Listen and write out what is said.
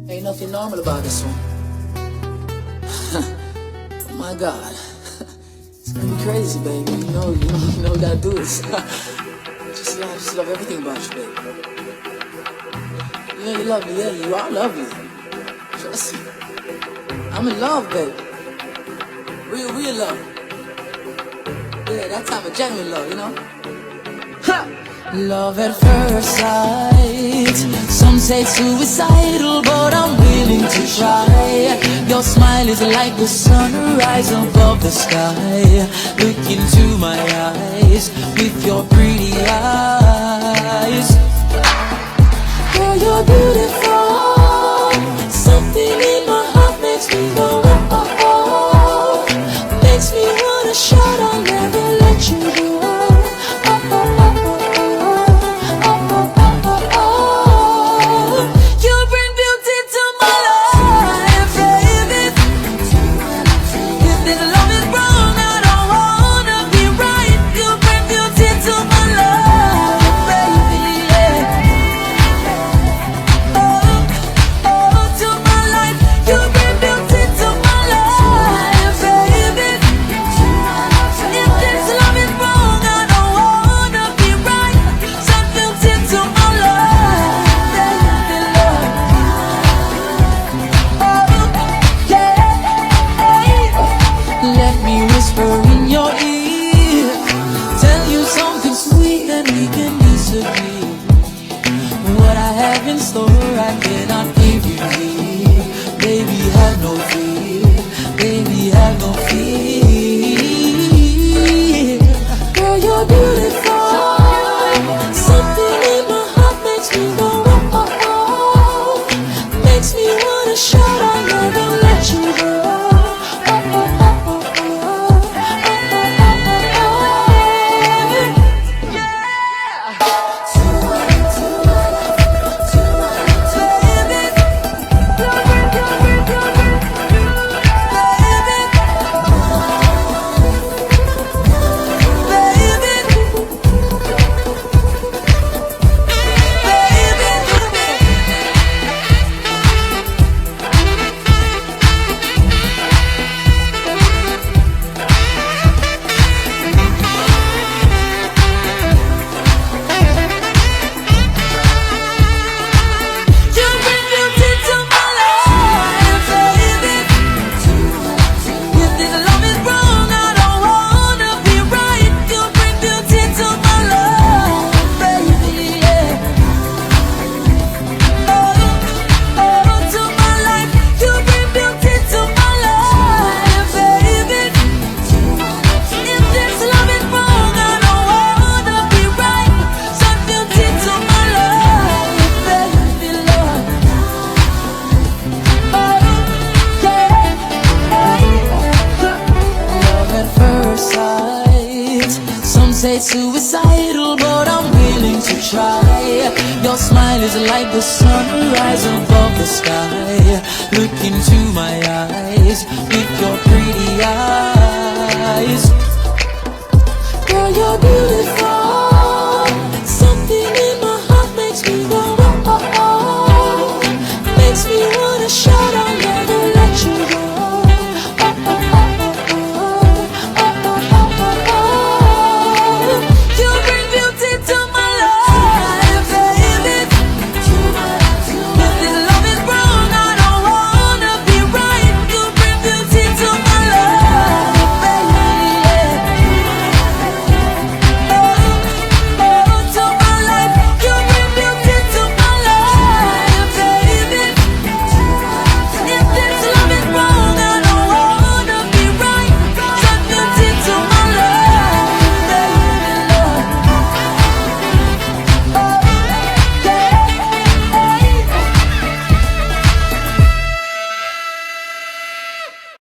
Ain't nothing normal about this one. Oh my God. It's gonna be crazy, baby. You know we gotta do this. just love everything about you, baby. You know you love me, yeah, you are lovely. Trust me. I'm in love, baby. Real love. Yeah, that type of genuine love, you know? Ha! Love at first sight. Some say suicidal, but I'm willing to try. Your smile is like the sunrise above the sky. Look into my eyes with your pretty eyes. Girl, you're beautiful. Something in my heart makes me go oh, oh, oh. Makes me wanna shout, I'll never let you go. In store, I cannot give you here. Baby, have no fear. Baby, have no fear. Girl, you're beautiful. Something in my heart makes me go oh, oh, oh. Makes me wanna shout, I'll never let you go. Say suicidal, but I'm willing to try. Your smile is like the sunrise above the sky.